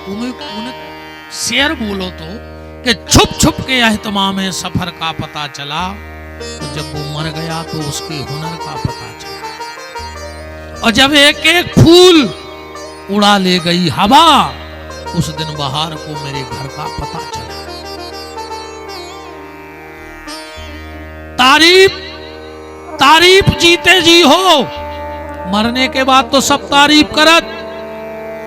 उन्हें शेर बोलो तो कि छुप छुप के एहतमाम सफर का पता चला, तो जब वो मर गया तो उसके हुनर का पता चला। और जब एक एक फूल उड़ा ले गई हवा, उस दिन बहार को मेरे घर का पता चला। तारीफ तारीफ जीते जी हो, मरने के बाद तो सब तारीफ करत।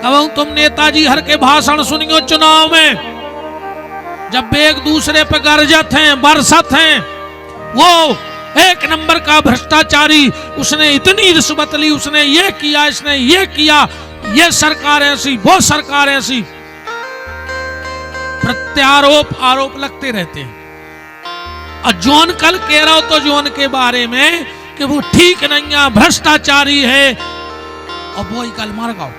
कहूं तुम नेताजी हर के भाषण सुनियो चुनाव में, जब वे एक दूसरे पे गरजत हैं, बरसत हैं, वो एक नंबर का भ्रष्टाचारी, उसने इतनी रिश्वत ली, उसने ये किया, इसने ये किया, ये सरकार ऐसी, वो सरकार ऐसी, प्रत्यारोप आरोप लगते रहते हैं। और जोन कल कह रहा हो तो जोन के बारे में कि वो ठीक नहीं है, भ्रष्टाचारी है, और वो ही कल मर गया।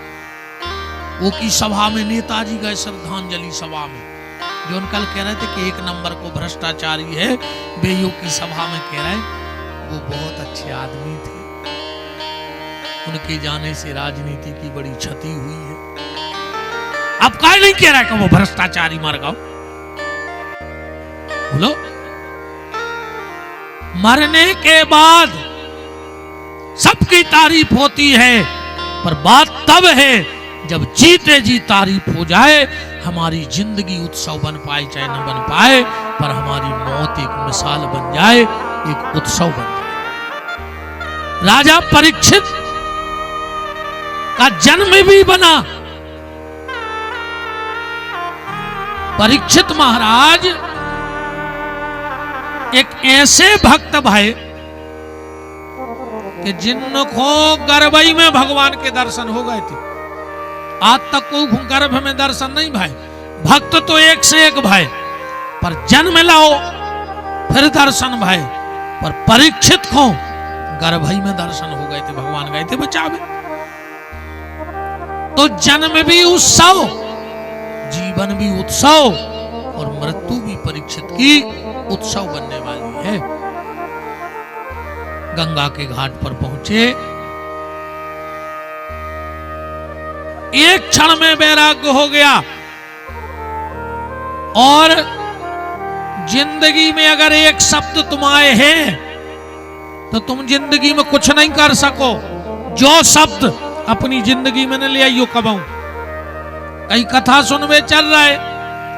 वो की सभा में नेताजी गए श्रद्धांजलि सभा में, जोन कल कह रहे थे कि एक नंबर को भ्रष्टाचारी है, बेयो की सभा में कह रहे वो बहुत अच्छे आदमी थे, उनके जाने से राजनीति की बड़ी क्षति हुई है। अब काय नहीं कह रहा कि वो भ्रष्टाचारी मर गया। बोलो, मरने के बाद सबकी तारीफ होती है, पर बात तब है जब जीते जी तारीफ हो जाए। हमारी जिंदगी उत्सव बन पाए चाहे न बन पाए, पर हमारी मौत एक मिसाल बन जाए, एक उत्सव बन जाए। राजा परीक्षित का जन्म भी बना। परीक्षित महाराज एक ऐसे भक्त भाई कि जिनको गर्भई में भगवान के दर्शन हो गए थे। आज तक कोई गर्भ में दर्शन नहीं भाई, भक्त तो एक से एक भाई, पर जन्म लाओ फिर दर्शन भाई। पर परीक्षित को गर्भई में दर्शन हो गए थे, भगवान गए थे बचावे। तो जन्म भी उत्सव, जीवन भी उत्सव, और मृत्यु भी परीक्षित की उत्सव बनने वाली है। गंगा के घाट पर पहुंचे, एक क्षण में वैराग्य हो गया। और जिंदगी में अगर एक शब्द तुम आए हैं तो तुम जिंदगी में कुछ नहीं कर सको। जो शब्द अपनी जिंदगी में न ले आइयो कबाऊ। कई कथा सुनवे चल रहा है,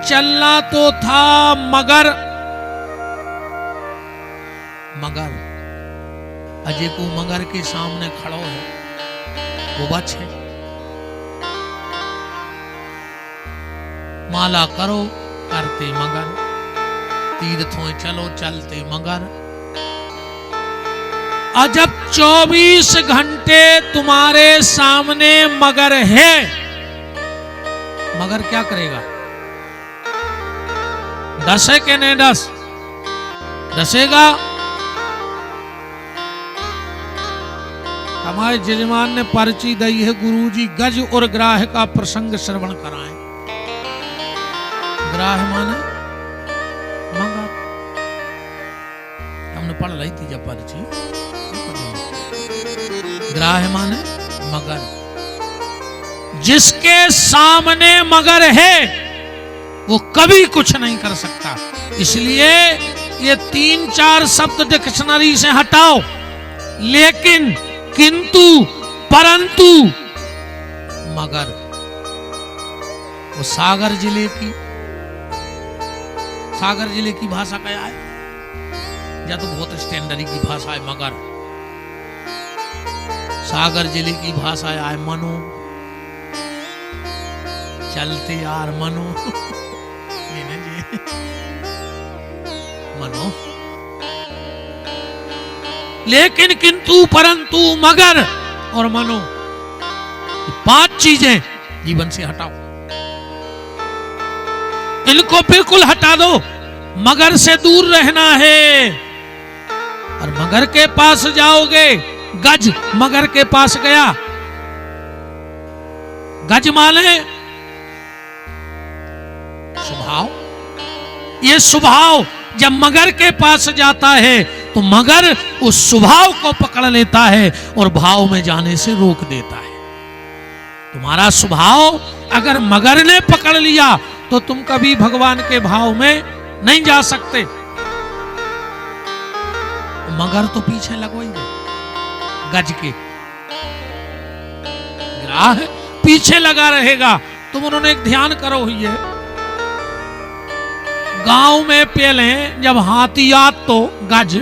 चलना तो था मगर अजय को मगर के सामने खड़ो है, वो बच है। माला करो करते मगर, तीर्थों चलो चलते मगर। और जब 24 घंटे तुम्हारे सामने मगर है, मगर क्या करेगा? डसे के नहीं डसेगा। हमारे जजमान ने पर्ची दी है, गुरुजी गज और ग्राह का प्रसंग श्रवण कराएं। ग्राह माने मगर, हमने पढ़ रही थी जब पर्ची। ग्राह माने मगर, जिसके सामने मगर है वो कभी कुछ नहीं कर सकता। इसलिए ये 3-4 शब्द डिक्शनरी से हटाओ। लेकिन, किंतु, परंतु, मगर, वो सागर जिले की भाषा क्या है? या तो बहुत स्टैंडर्ड की भाषा है मगर। सागर जिले की भाषा है मनो, चलते यार मनो। मनो। लेकिन, किंतु, परंतु, मगर और मनो, 5 चीजें जीवन से हटाओ। इनको बिल्कुल हटा दो। मगर से दूर रहना है। और मगर के पास जाओगे, गज मगर के पास गया। गज माने स्वभाव। ये स्वभाव जब मगर के पास जाता है तो मगर उस स्वभाव को पकड़ लेता है और भाव में जाने से रोक देता है। तुम्हारा स्वभाव अगर मगर ने पकड़ लिया तो तुम कभी भगवान के भाव में नहीं जा सकते। मगर तो पीछे लगो ही गज के, ग्राह पीछे लगा रहेगा। तुम उन्होंने एक ध्यान करो ही है, गांव में पहले जब हाथी आत तो गज,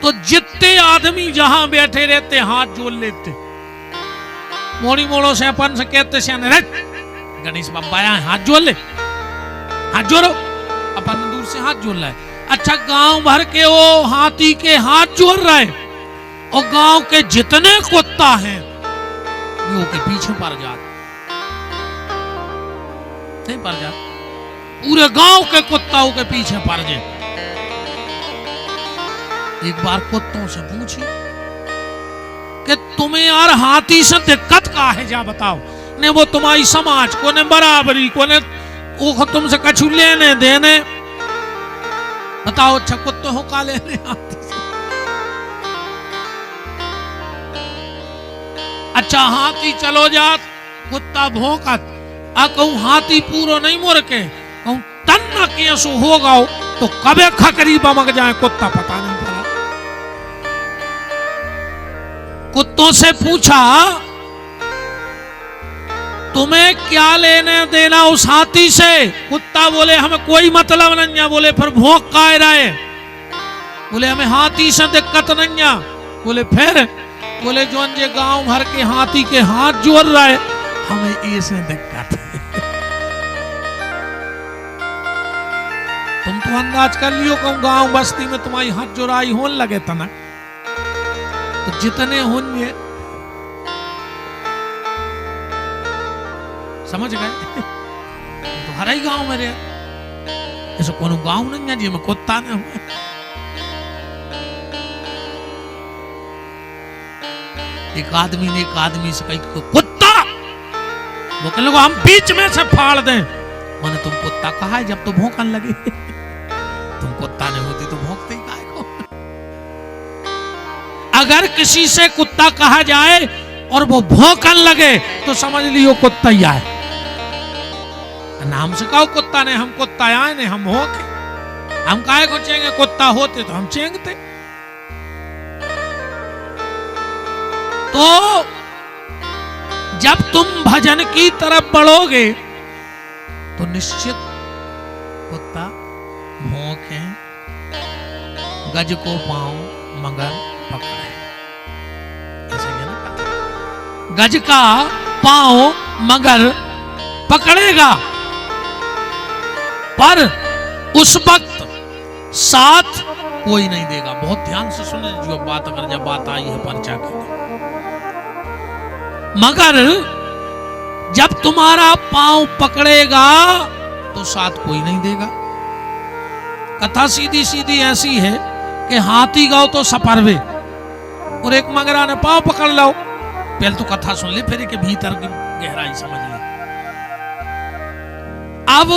तो जितने आदमी जहां बैठे रहते हाथ जोड़ लेते। मोड़ी मोड़ो से अपन से कहते से गणेश बाबा आए हाथ जोड़ ले, हाथ जोड़ो, अपन दूर से हाथ जोड़ रहा है। अच्छा, गांव भर के वो हाथी के हाथ जोड़ रहे और गांव के जितने कुत्ता हैं वो के पीछे पड़ जाते, नहीं पड़ जाते, पूरे गांव के कुत्ताओं के पीछे पड़ जाए। एक बार कुत्तों से पूछी कि तुम्हें यार हाथी से दिक्कत का है, जा बताओ। ने वो तुम्हारी समाज को ने बराबरी को ने वो तुमसे कछु लेने देने, बताओ। अच्छा, कुत्तों हो का लेने हाथी से? अच्छा, हाथी चलो जात, कुत्ता भौंकत, आ कहूं हाथी पूरो नहीं मोर के, कहूं तन्ना केसो हो गाओ तो कबे खकरी बमक जाए कुत्ता पता नहीं पड़ा। कुत्तों से पूछा तुम्हें क्या लेने देना उस हाथी से? कुत्ता बोले हमें कोई मतलब नहीं है। बोले फिर भौंक का रहे? बोले हमें हाथी से दिक्कत नहीं है। बोले फिर? बोले जो जे गांव भर के हाथी के हाथ जोड़ रहा है हमें ऐसे दिक्कत है। तुम तो अंदाज कर लियो कहूं गांव बस्ती में तुम्हारी हाथ जोड़ाई होने लगे था ना, तो जितने होंगे समझ गए। तो हर ही गांव में रहे, ऐसा कोनो गांव नहीं है जिसमें कुत्ता न हो। एक आदमी ने एक आदमी से कही कुत्ता, वो कहने लगा हम बीच में से फाड़ दें। मैंने तुम कुत्ता कहा है जब तो भौंकने लगे। तुम कुत्ता नहीं होती तो भौंकते ही काहे को? अगर किसी से कुत्ता कहा जाए और वो भौंकने लगे तो समझ लियो कुत्ता ही आए। नाम से कहो कुत्ता ने, हम कुत्ता आए ने, हम भौंके, हम काहे को चेंगे? कुत्ता होते तो हम चेंगते। तो जब तुम भजन की तरफ बढ़ोगे तो निश्चित कुत्ता भौंके, गज को पांव मगर पकड़े, ऐसे है ना? गज का पांव मगर पकड़ेगा, पर उस वक्त साथ कोई नहीं देगा। बहुत ध्यान से सुने जो बात, अगर जब बात आई है पर्चा के लिए। मगर जब तुम्हारा पांव पकड़ेगा तो साथ कोई नहीं देगा। कथा सीधी सीधी ऐसी है कि हाथी गाओ तो सपरवे और एक मगरा ने पांव पकड़ लो। पहले तो कथा सुन ले, फिर के भीतर की गहराई समझ ले। अब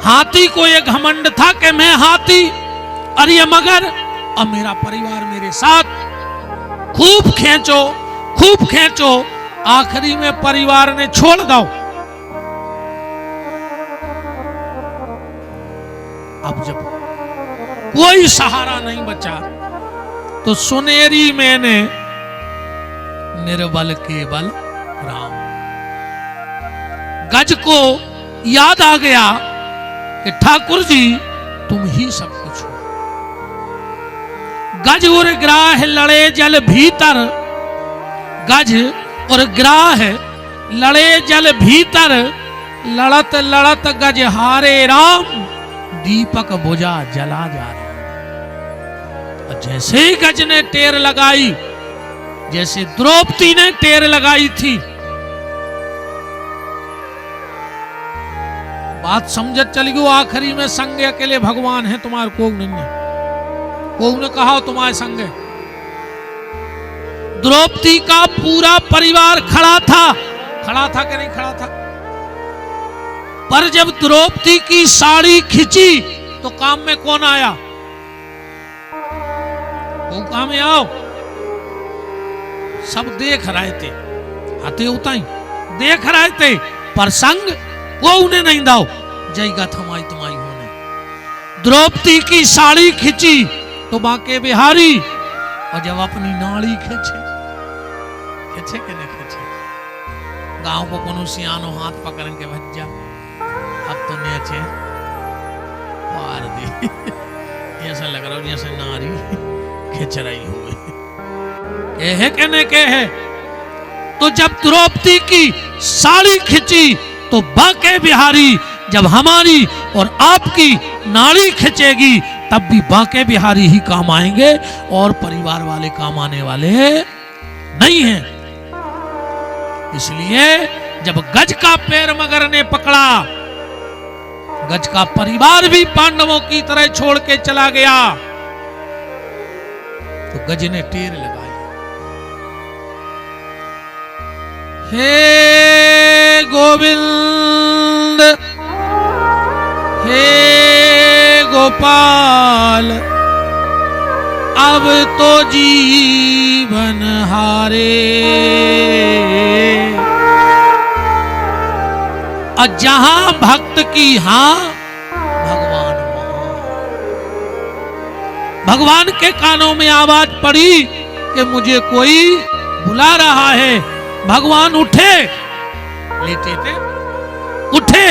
हाथी को एक घमंड था कि मैं हाथी और ये मगर और मेरा परिवार मेरे साथ। खूब खींचो, खूब खींचो, आखिरी में परिवार ने छोड़ दो। अब जब कोई सहारा नहीं बचा तो सुनेरी मैंने निर्बल केवल राम। गज को याद आ गया कि ठाकुर जी तुम ही सब कुछ हो। गज और ग्राह लड़े जल भीतर, गज और ग्राह लड़े जल भीतर, लड़त लड़त गज हारे राम, दीपक बुझा जला जा रहा। जैसे ही गज ने टेर लगाई, जैसे द्रौपदी ने टेर लगाई थी, बात समझ चली गई। आखिरी में संगे अकेले भगवान है, तुम्हारे को नहीं है। को ने कहा तुम्हारे संगे। द्रौपदी का पूरा परिवार खड़ा था कि नहीं खड़ा था? पर जब द्रौपदी की साड़ी खिंची तो काम में कौन आया? वो काम में आओ, सब देख रहे थे। आते उताई देख रहे थे पर संग वो उन्हें नहीं दाओ जयगा थमाई तुम्हारी होने। द्रौपदी की साड़ी खींची तो बांके बिहारी और जब अपनी नाड़ी खींचे खींचे कि नहीं खींचे, गांव को कोनो सियानो हाथ पकड़ के भज जा, अब तो नीचे मार दी ऐसा लग रहा हो जैसे नारी खींच रही हो। कहे कि नहीं कहे, तो जब द्रौपदी की साड़ी खींची तो बांके बिहारी जब हमारी और आपकी नाड़ी खींचेगी तब भी बांके बिहारी ही काम आएंगे और परिवार वाले काम आने वाले नहीं हैं। इसलिए जब गज का पैर मगर ने पकड़ा, गज का परिवार भी पांडवों की तरह छोड़ के चला गया, तो गज ने टेर लगाई, हे गोविंद हे गोपाल अब तो जीवन हारे, और जहां भक्त की हां भगवान वहां। भगवान के कानों में आवाज पड़ी कि मुझे कोई बुला रहा है। भगवान उठे, लेटे थे, उठे